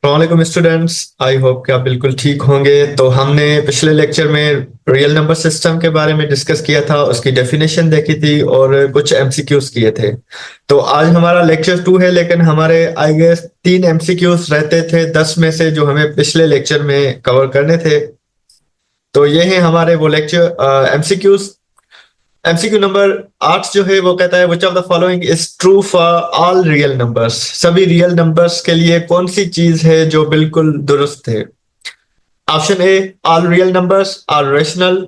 वालेकुम students. I hope कि आप बिल्कुल ठीक होंगे। तो हमने पिछले लेक्चर में रियल नंबर सिस्टम के बारे में डिस्कस किया था, उसकी डेफिनेशन देखी थी और कुछ एमसीक्यूज किए थे। तो आज हमारा लेक्चर 2 है, लेकिन हमारे आई गेस 3 एमसीक्यूज रहते थे 10 में से जो हमें पिछले लेक्चर में कवर करने थे। तो ये है हमारे वो लेक्चर एमसीक्यूज। एमसीक्यू नंबर 8 जो है वो कहता है विच of the following is true for all real numbers. सभी रियल नंबर्स के लिए कौन सी चीज है जो बिल्कुल दुरुस्त है। Option A, all real numbers are rational,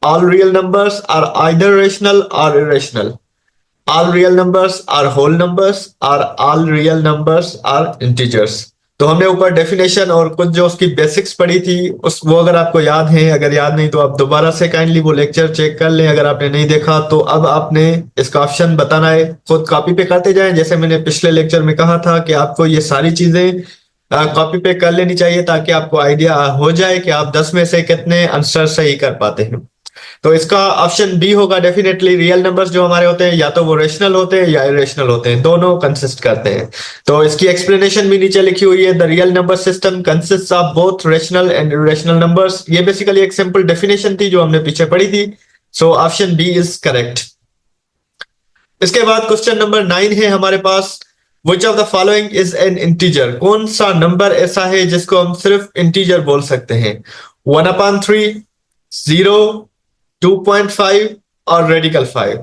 all real numbers are either rational और irrational, all real numbers are whole numbers और all real numbers are integers. तो हमने ऊपर डेफिनेशन और कुछ जो उसकी बेसिक्स पढ़ी थी उस वो अगर आपको याद है, अगर याद नहीं तो आप दोबारा से काइंडली वो लेक्चर चेक कर लें। अगर आपने नहीं देखा तो अब आपने इसका ऑप्शन बताना है, खुद कॉपी पे करते जाएं। जैसे मैंने पिछले लेक्चर में कहा था कि आपको ये सारी चीजें कॉपी पे कर लेनी चाहिए ताकि आपको आइडिया हो जाए कि आप 10 में से कितने आंसर सही कर पाते हैं। तो इसका ऑप्शन बी होगा डेफिनेटली। रियल नंबर्स जो हमारे होते हैं या तो वो रेशनल होते हैं या इरेशनल होते हैं, दोनों कंसिस्ट करते हैं। तो इसकी एक्सप्लेनेशन भी नीचे लिखी हुई है। The real number system consist of both rational and irrational numbers. ये बेसिकली एक सिंपल डेफिनेशन थी जो हमने पीछे पढ़ी थी। So option B is correct. इसके बाद क्वेश्चन नंबर 9 है हमारे पास। Which of the following is an integer. कौन सा नंबर ऐसा है जिसको हम सिर्फ इंटीजर बोल सकते हैं। 1/3, 0, 2.5 और रेडिकल 5।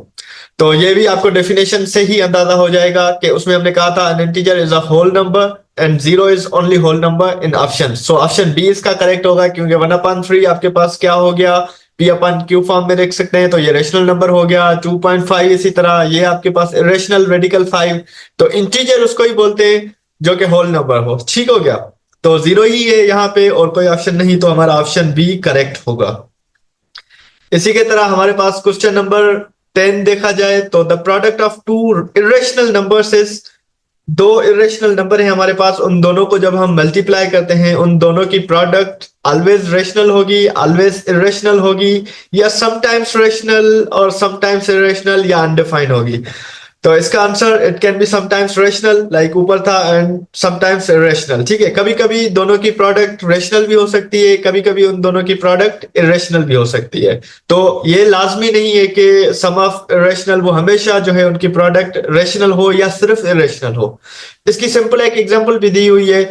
तो ये भी आपको डेफिनेशन से ही अंदाजा हो जाएगा कि उसमें हमने कहा था an integer is a whole number and 0 is only whole number in option. So option B इसका करेक्ट होगा, क्योंकि 1/3 आपके पास क्या हो गया, p/q फॉर्म में देख सकते हैं, तो ये रेशनल नंबर हो गया। 2.5 इसी तरह ये आपके पास इरेशनल रेडिकल 5। तो इंटीजर उसको ही बोलते हैं जो कि होल नंबर हो। ठीक हो गया। तो 0 ही है यहाँ पे और कोई ऑप्शन नहीं, तो हमारा ऑप्शन बी करेक्ट होगा। इसी के तरह हमारे पास क्वेश्चन नंबर 10 देखा जाए तो the product of two irrational numbers is. दो इरेशनल नंबर है हमारे पास, उन दोनों को जब हम मल्टीप्लाई करते हैं उन दोनों की प्रोडक्ट ऑलवेज रेशनल होगी, ऑलवेज इरेशनल होगी, या समटाइम्स रेशनल और समटाइम्स इरेशनल या अनडिफाइंड होगी। तो इसका answer it can be sometimes rational like ऊपर था एंड समटाइम्स इरेशनल। ठीक है, कभी कभी दोनों की प्रोडक्ट रेशनल भी हो सकती है, कभी कभी उन दोनों की प्रोडक्ट इरेशनल भी हो सकती है। तो ये लाजमी नहीं है कि सम ऑफ इरेशनल वो हमेशा जो है उनकी प्रोडक्ट रेशनल हो या सिर्फ इरेशनल हो। इसकी सिंपल एक एग्जांपल भी दी हुई है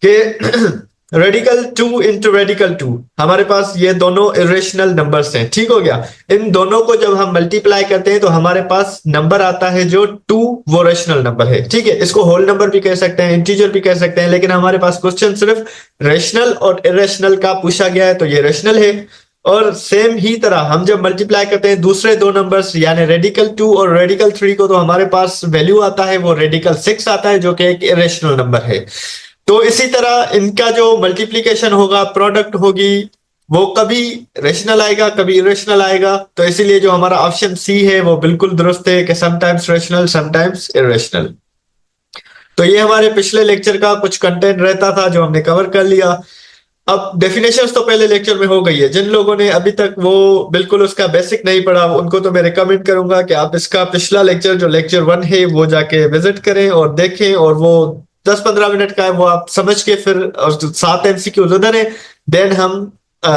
कि रेडिकल 2 इंटू रेडिकल 2, हमारे पास ये दोनों इरेशनल नंबर्स हैं। ठीक हो गया। इन दोनों को जब हम मल्टीप्लाई करते हैं तो हमारे पास नंबर आता है जो 2, वो रेशनल नंबर है। ठीक है, इसको होल नंबर भी कह सकते हैं, इंटीजर भी कह सकते हैं, लेकिन हमारे पास क्वेश्चन सिर्फ रेशनल और इरेशनल का पूछा गया है तो ये रेशनल है। और सेम ही तरह हम जब मल्टीप्लाई करते हैं दूसरे दो नंबर्स यानी रेडिकल 2 और रेडिकल 3 को, तो हमारे पास वैल्यू आता है वो रेडिकल 6 आता है जो कि एक इरेशनल नंबर है। तो इसी तरह इनका जो मल्टीप्लिकेशन होगा, प्रोडक्ट होगी, वो कभी रेशनल आएगा कभी इरेशनल आएगा। तो इसीलिए जो हमारा ऑप्शन सी है वो बिल्कुल दुरुस्त है कि समटाइम्स रेशनल समटाइम्स इरेशनल। तो ये हमारे पिछले लेक्चर का कुछ कंटेंट रहता था जो हमने कवर कर लिया। अब डेफिनेशंस तो पहले लेक्चर में हो गई है। जिन लोगों ने अभी तक वो बिल्कुल उसका बेसिक नहीं पढ़ा उनको तो मैं रिकमेंड करूंगा कि आप इसका पिछला लेक्चर जो लेक्चर 1 है वो जाके विजिट करें और देखें, और वो 10-15 मिनट का है, वो आप समझ के फिर, और 7 एमसीक्यू उधर है, देन हम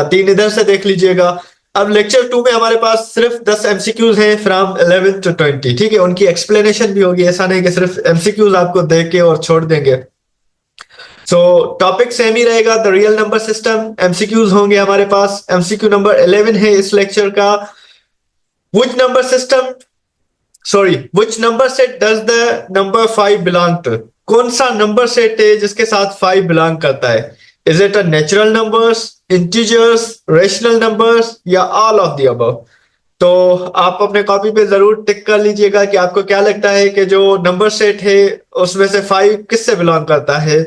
3 इधर से देख लीजिएगा। अब लेक्चर 2 में हमारे पास सिर्फ 10 एमसीक्यूज हैं फ्रॉम 11 to 20। ठीक है, उनकी एक्सप्लेनेशन भी होगी, ऐसा नहीं कि सिर्फ एमसीक्यूज आपको दे के और छोड़ देंगे। सो टॉपिक सेम ही रहेगा, the real number system. MCQs होंगे हमारे पास। एमसीक्यू नंबर 11 है इस लेक्चर का। Which number system which number set does the number 5 belong to. कौन सा नंबर सेट है जिसके साथ 5 बिलोंग करता है। Is it a natural numbers, integers, rational numbers या ऑल ऑफ द अबव। तो आप अपने कॉपी पे जरूर टिक कर लीजिएगा कि आपको क्या लगता है कि जो नंबर सेट है उसमें से 5 किससे बिलोंग करता है।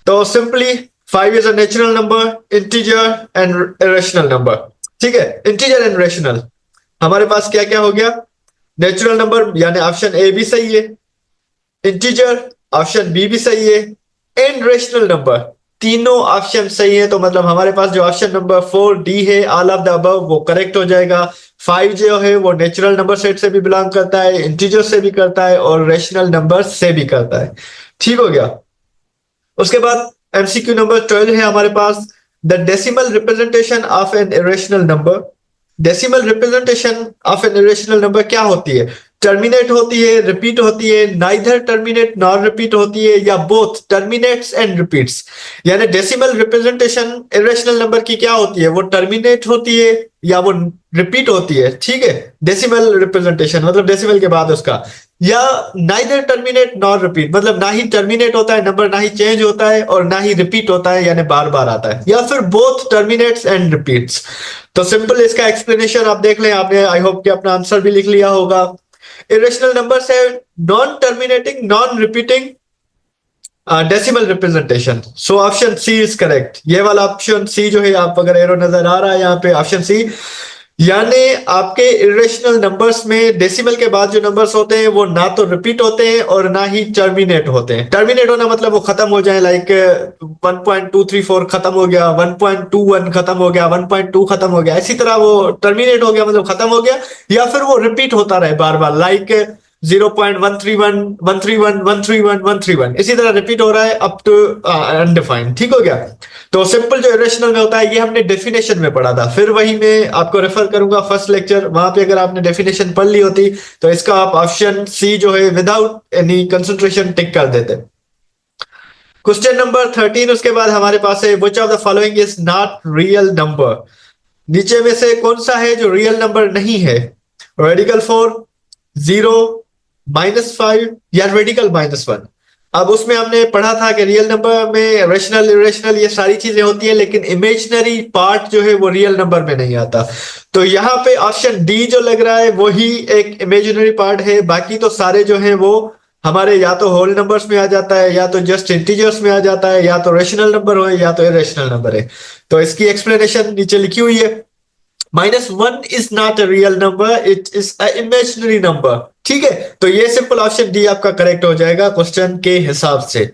तो simply 5 is a natural number, integer and rational number. ठीक है, इंटीजर एंड रेशनल हमारे पास क्या क्या हो गया। नेचुरल नंबर यानी ऑप्शन ए भी सही है, इंटीजर ऑप्शन बी भी सही है, एंड रेशनल नंबर तीनों ऑप्शन सही है। तो मतलब हमारे पास जो ऑप्शन नंबर 4D है ऑल ऑफ द अबव वो करेक्ट हो जाएगा। 5 जो है वो नेचुरल नंबर सेट से भी बिलोंग करता है, इंटीजर से भी करता है और रेशनल नंबर से भी करता है। ठीक हो गया। उसके बाद एमसीक्यू नंबर 12 है हमारे पास, the decimal representation of an irrational number. Decimal representation of an irrational number क्या होती है? टर्मिनेट होती है, रिपीट होती है, नाइदर टर्मिनेट नॉर रिपीट होती है, या बोथ टर्मिनेट्स एंड रिपीट्स। यानी डेसिमल रिप्रेजेंटेशन इरेशनल नंबर की क्या होती है? वो टर्मिनेट होती है या वो रिपीट होती है, ठीक है। डेसिमल रिप्रेजेंटेशन मतलब डेसिमल के बाद उसका, या नाइदर टर्मिनेट नॉर रिपीट मतलब ना ही टर्मिनेट होता है नंबर, ना ही चेंज होता है और ना ही रिपीट होता है यानी बार बार आता है, या फिर बोथ टर्मिनेट्स एंड रिपीट्स। तो सिंपल इसका एक्सप्लेनेशन आप देख लें, आपने आई होप कि अपना आंसर भी लिख लिया होगा। इरेशनल नंबर्स है non terminating non repeating decimal representation. So option C is correct. ये वाला ऑप्शन सी जो है, आप अगर एरो नजर आ रहा है यहाँ पे ऑप्शन सी, यानी आपके इरेशनल नंबर्स में डेसिमल के बाद जो नंबर्स होते हैं वो ना तो रिपीट होते हैं और ना ही टर्मिनेट होते हैं। टर्मिनेट होना मतलब वो खत्म हो जाए, लाइक 1.234 खत्म हो गया, 1.21 खत्म हो गया, 1.2 खत्म हो गया, इसी तरह वो टर्मिनेट हो गया मतलब खत्म हो गया। या फिर वो रिपीट होता रहे बार बार, लाइक 0.131 131 131 131 इसी तरह रिपीट हो रहा है अप टू अनडिफाइंड। ठीक हो गया। तो सिंपल जो इरेशनल में होता है ये हमने डेफिनेशन में पढ़ा था, फिर वही मैं आपको रेफर करूंगा फर्स्ट लेक्चर, वहां पे अगर आपने डेफिनेशन पढ़ ली होती तो इसका आप ऑप्शन सी जो है विदाउट एनी कंसंट्रेशन टिक कर देते। क्वेश्चन नंबर 13 उसके बाद हमारे पास है विच of the following is not real number. नीचे में से कौन सा है जो रियल नंबर नहीं है? रेडिकल 4, 0, -5 या रेडिकल -1। अब उसमें हमने पढ़ा था कि रियल नंबर में रेशनल इरेशनल ये सारी चीजें होती है, लेकिन इमेजिनरी पार्ट जो है वो रियल नंबर में नहीं आता। तो यहाँ पे ऑप्शन डी जो लग रहा है वही एक इमेजिनरी पार्ट है, बाकी तो सारे जो है वो हमारे या तो होल नंबर्स में आ जाता है, या तो जस्ट इंटीजर्स में आ जाता है, या तो रेशनल नंबर हो या तो इरेशनल नंबर है। तो इसकी एक्सप्लेनेशन नीचे लिखी हुई है। -1 is not a real number, it is a imaginary number. ठीक है, तो ये सिंपल ऑप्शन डी आपका करेक्ट हो जाएगा क्वेश्चन के हिसाब से।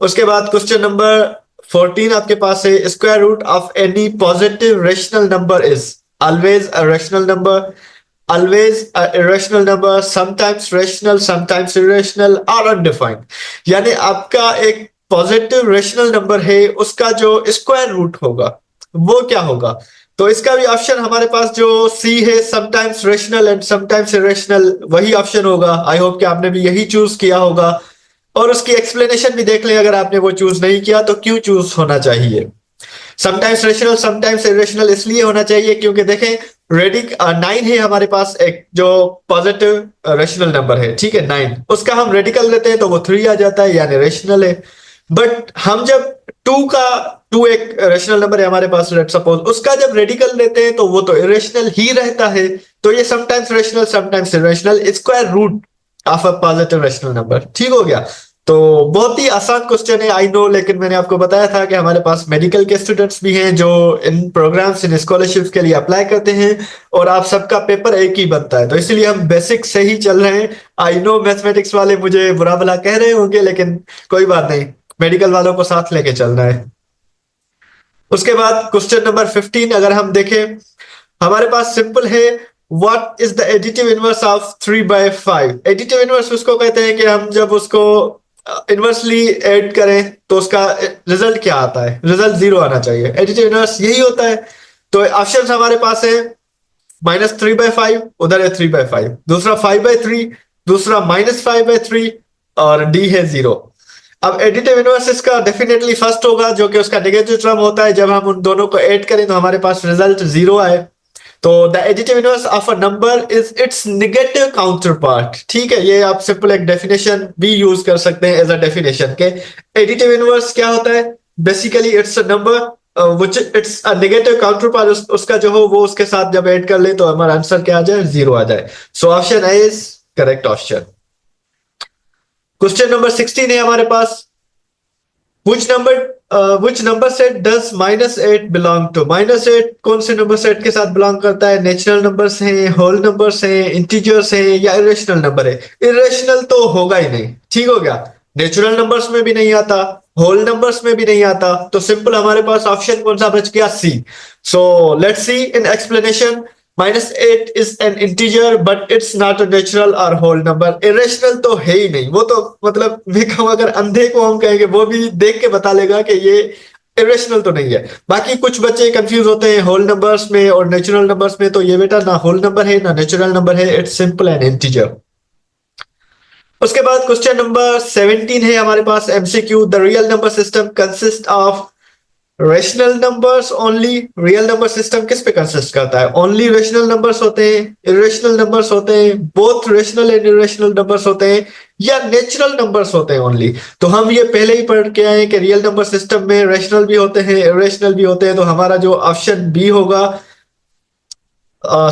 उसके बाद क्वेश्चन नंबर 14 आपके पास है square root of any positive rational number is always a rational number, always a irrational number, sometimes rational, sometimes irrational or undefined। यानी आपका एक पॉजिटिव रेशनल नंबर है, उसका जो स्क्वायर रूट होगा वो क्या होगा? तो इसका भी ऑप्शन हमारे पास जो सी है, sometimes rational and sometimes irrational, वही ऑप्शन होगा। आई होप कि आपने भी यही चूज किया होगा, और उसकी एक्सप्लेनेशन भी देख लें अगर आपने वो चूज नहीं किया तो क्यों चूज होना चाहिए। समटाइम्स रेशनल समटाइम्स इरेशनल इसलिए होना चाहिए क्योंकि देखें रेडिक 9 है हमारे पास, एक जो पॉजिटिव रेशनल नंबर है, ठीक है 9, उसका हम रेडिकल लेते हैं तो वो 3 आ जाता है यानी रेशनल है। बट हम जब 2 एक रेशनल नंबर है हमारे पास, लेट्स सपोज, उसका जब रेडिकल लेते हैं तो वो तो इरेशनल ही रहता है। तो ये sometimes rational sometimes irrational square root of a positive rational number. ठीक हो गया। तो बहुत ही आसान क्वेश्चन है आई नो, लेकिन मैंने आपको बताया था कि हमारे पास मेडिकल के स्टूडेंट्स भी हैं जो इन प्रोग्राम्स इन स्कॉलरशिप्स के लिए अप्लाई करते हैं, और आप सबका पेपर एक ही बनता है, तो इसलिए हम बेसिक से ही चल रहे हैं। आई नो मैथमेटिक्स वाले मुझे बुरा भला कह रहे होंगे, लेकिन कोई बात नहीं, मेडिकल वालों को साथ लेके चलना है। उसके बाद क्वेश्चन नंबर 15 अगर हम देखें, हमारे पास सिंपल है what is the additive inverse of 3/5। Additive inverse उसको कहते हैं कि हम जब उसको इनवर्सली ऐड करें तो उसका रिजल्ट क्या आता है? रिजल्ट 0 आना चाहिए। एडिटिव इनवर्स यही होता है। तो ऑप्शन हमारे पास है -3/5, उधर है 3/5, दूसरा 5/3, दूसरा -5/3, और डी है 0। अब एडिटिव इनवर्स इसका डेफिनेटली फर्स्ट होगा जो कि उसका नेगेटिव टर्म होता है। जब हम उन दोनों को ऐड करें तो हमारे पास रिजल्ट 0 आए। तो the additive inverse of a number is it's negative counter part. ठीक है, ये आप सिंपल एक डेफिनेशन भी यूज कर सकते हैं एज अ डेफिनेशन के एडिटिव इनवर्स क्या होता है। Basically it's a number which it's a negative counter part, उसका जो हो वो उसके साथ जब ऐड कर ले तो हमारा आंसर क्या आ जाए? 0 आ जाए। So option A is correct option. Question number 16 है हमारे पास, which number set does -8 belong to। -8 कौन से नंबर सेट के साथ बिलोंग करता है? नेचुरल नंबर्स हैं, होल नंबर्स हैं, इंटीजर्स हैं, या इरेशनल नंबर है? इरेशनल तो होगा ही नहीं। ठीक हो गया। नेचुरल नंबर्स में भी नहीं आता, होल नंबर्स में भी नहीं आता, तो सिंपल हमारे पास ऑप्शन कौन सा बच गया? C. So let's see in explanation -8 is an integer but it's not a natural और होल नंबर। इरेशनल तो है ही नहीं, वो तो मतलब मैं कहूँ अगर अंधे को हम कहेंगे वो भी देख के बता लेगा कि ये इरेशनल तो नहीं है। बाकी कुछ बच्चे कंफ्यूज होते हैं होल नंबर्स में और नेचुरल नंबर्स में, तो ये बेटा ना होल नंबर है ना नेचुरल नंबर है, इट्स सिंपल एन इंटीजर। उसके बाद क्वेश्चन नंबर 17 है हमारे पास MCQ. The real number system consist of rational numbers only. Real number system किस पे कंसिस्ट करता है? ओनली रेशनल नंबर्स होते हैं, इरेशनल नंबर्स होते हैं, both rational and irrational numbers होते हैं, या नेचुरल नंबर्स होते हैं ओनली। तो हम ये पहले ही पढ़ के आए कि रियल नंबर सिस्टम में रेशनल भी होते हैं इरेशनल भी होते हैं, तो हमारा जो ऑप्शन बी होगा,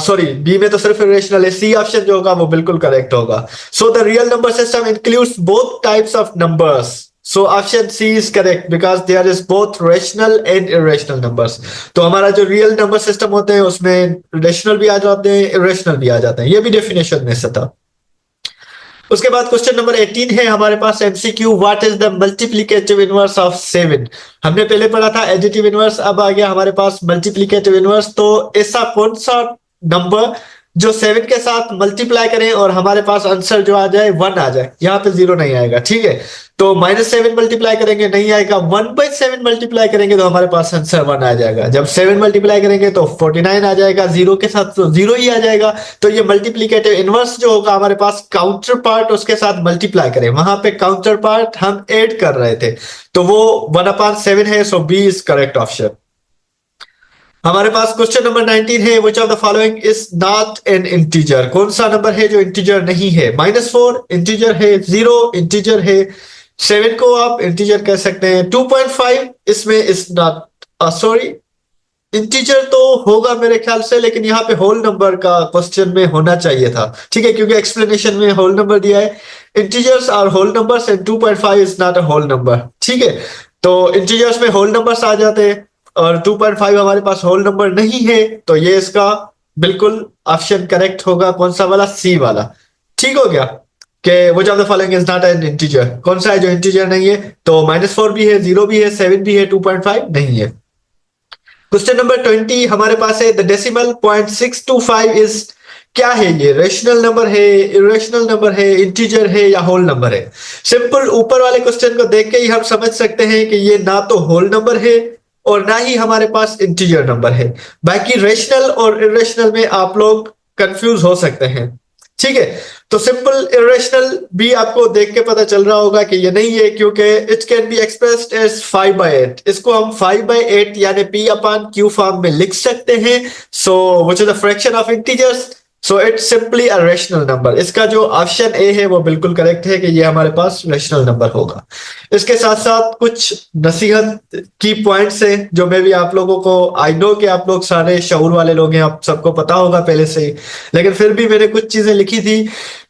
सॉरी बी में तो सिर्फ इरेशनल है, सी ऑप्शन जो होगा वो बिल्कुल करेक्ट होगा। So the real number system includes both types of numbers. So option C is correct because there is both rational and irrational numbers. तो हमारा जो रियल नंबर सिस्टम होते हैं उसमें रेशनल भी आ जाते हैं इरेशनल भी आ जाते हैं, ये भी डेफिनेशन में से था। उसके बाद क्वेश्चन नंबर 18 है हमारे पास MCQ. What is the multiplicative inverse of 7? हमने पहले पढ़ा था एडिटिव इनवर्स, अब आ गया हमारे पास मल्टीप्लिकेटिव इनवर्स। तो ऐसा कौन सा नंबर जो 7 के साथ मल्टीप्लाई करें और हमारे पास आंसर जो आ जाए 1 आ जाए, यहाँ पे 0 नहीं आएगा, ठीक है। तो -7 मल्टीप्लाई करेंगे नहीं आएगा, 1/7 मल्टीप्लाई करेंगे तो हमारे पास आंसर 1 आ जाएगा। जब 7 मल्टीप्लाई करेंगे तो 49 आ जाएगा, 0 के साथ तो 0 ही आ जाएगा। तो ये मल्टीप्लिकेटिव इनवर्स जो होगा हमारे पास काउंटर पार्ट उसके साथ मल्टीप्लाई करें, वहां पे काउंटर पार्ट हम ऐड कर रहे थे, तो वो 1/7 है। सो बी इज करेक्ट ऑप्शन। हमारे पास क्वेश्चन नंबर 19 है विच of the following is not an integer? कौन सा नंबर है जो इंटीजर नहीं है? -4 इंटीजर है, 0 इंटीजर है, 7 को आप इंटीजर कह सकते हैं, 2.5 इसमें इज नॉट, सॉरी इंटीजर तो होगा मेरे ख्याल से, लेकिन यहाँ पे होल नंबर का क्वेश्चन में होना चाहिए था, ठीक है, क्योंकि एक्सप्लेनेशन में होल नंबर दिया है। Integers are whole numbers and 2.5 is not a whole number, ठीक है। तो इंटीजर्स में होल नंबर्स आ जाते हैं और 2.5 हमारे पास होल नंबर नहीं है, तो ये इसका बिल्कुल ऑप्शन करेक्ट होगा, कौन सा वाला? सी वाला। ठीक हो गया कि which of the following is not an integer, कौन सा है जो इंटीजर नहीं है? तो -4 भी है, 0 भी है, 7 भी है, 2.5 नहीं है। क्वेश्चन नंबर 20 हमारे पास है द डेसिमल 0.625 इज, क्या है ये? रेशनल नंबर है, इरेशनल नंबर है, इंटीजर है या होल नंबर है? सिंपल ऊपर वाले क्वेश्चन को देख के ही हम समझ सकते हैं कि ये ना तो होल नंबर है और ना ही हमारे पास इंटीजर नंबर है। बाकी रेशनल और इरेशनल में आप लोग कंफ्यूज हो सकते हैं, ठीक है। तो सिंपल इरेशनल भी आपको देख के पता चल रहा होगा कि ये नहीं है, क्योंकि it can be expressed as 5/8। इसको हम 5/8 यानी p/q फॉर्म में लिख सकते हैं। So which is the fraction of integers, so it's simply a rational number. इसका जो ऑप्शन ए है वो बिल्कुल करेक्ट है कि ये हमारे पास रेशनल नंबर होगा। इसके साथ साथ कुछ नसीहत की पॉइंट्स हैं जो मैं भी आप लोगों को, आई नो कि आप लोग सारे शऊर वाले लोग हैं, आप सबको पता होगा पहले से ही, लेकिन फिर भी मैंने कुछ चीजें लिखी थी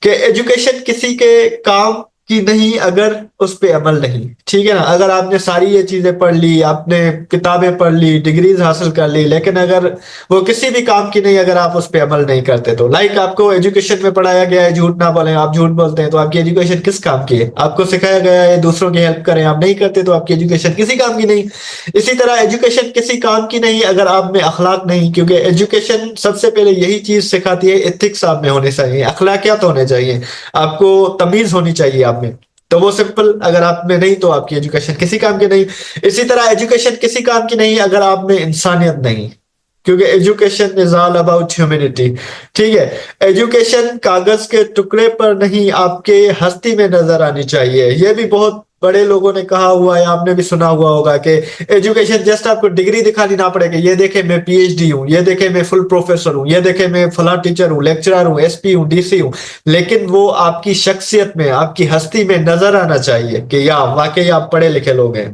कि एजुकेशन किसी के काम की नहीं अगर उस पर अमल नहीं, ठीक है ना। अगर आपने सारी ये चीजें पढ़ ली, आपने किताबें पढ़ ली, डिग्रीज हासिल कर ली, लेकिन अगर वो किसी भी काम की नहीं अगर आप उस पर अमल नहीं करते, तो लाइक आपको एजुकेशन में पढ़ाया गया है झूठ ना बोलें, आप झूठ बोलते हैं तो आपकी एजुकेशन किस काम की है? आपको सिखाया गया है दूसरों की हेल्प करें, आप नहीं करते तो आपकी एजुकेशन किसी काम की नहीं। इसी तरह एजुकेशन किसी काम की नहीं अगर आप में अखलाक नहीं, क्योंकि एजुकेशन सबसे पहले यही चीज सिखाती है, एथिक्स आप में होने चाहिए, अखलाकियात होने चाहिए, आपको तमीज होनी चाहिए आप में। तो वो सिंपल अगर आप में नहीं तो आपकी एजुकेशन किसी काम की नहीं। इसी तरह एजुकेशन किसी काम की नहीं अगर आप में इंसानियत नहीं, क्योंकि education is all about humanity, ठीक है। एजुकेशन कागज के टुकड़े पर नहीं आपके हस्ती में नजर आनी चाहिए। यह भी बहुत बड़े लोगों ने कहा हुआ है, आपने भी सुना हुआ होगा कि एजुकेशन जस्ट आपको डिग्री दिखानी ना पड़े कि ये देखे मैं पीएचडी हूँ, ये देखे मैं फुल प्रोफेसर हूँ, ये देखे मैं फला टीचर हूँ, लेक्चरर हूँ, एसपी हूँ, डीसी हूँ, लेकिन वो आपकी शख्सियत में, आपकी हस्ती में नजर आना चाहिए कि या वाकई आप पढ़े लिखे लोग हैं।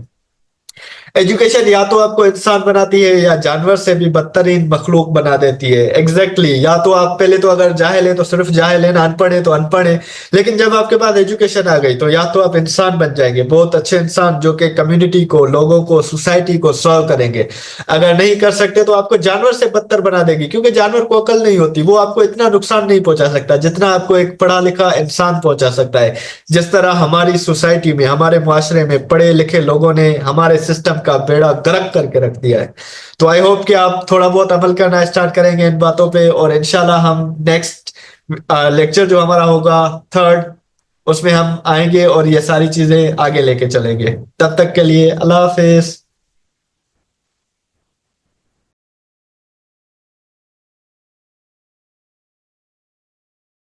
एजुकेशन या तो आपको इंसान बनाती है या जानवर से भी बदतरीन मखलूक बना देती है। एग्जैक्टली या तो आप पहले तो अगर जाहिल है तो सिर्फ जाहिल है, अनपढ़ है तो अनपढ़ है, लेकिन जब आपके पास एजुकेशन आ गई तो या तो आप इंसान बन जाएंगे, बहुत अच्छे इंसान जो कि कम्युनिटी को, लोगों को, सोसाइटी को सर्व करेंगे। अगर नहीं कर सकते तो आपको जानवर से बदतर बना देगी, क्योंकि जानवर को अकल नहीं होती, वो आपको इतना नुकसान नहीं पहुंचा सकता जितना आपको एक पढ़ा लिखा इंसान पहुंचा सकता है। जिस तरह हमारी सोसाइटी में, हमारे मुआशरे में पढ़े लिखे लोगों ने हमारे सिस्टम का बेड़ा गर्क करके रख दिया है। तो आई होप कि आप थोड़ा बहुत अमल करना स्टार्ट करेंगे इन बातों पे, और इंशाल्लाह हम नेक्स्ट लेक्चर जो हमारा होगा थर्ड, उसमें हम आएंगे और ये सारी चीजें आगे लेके चलेंगे। तब तक के लिए अल्लाह हाफिज।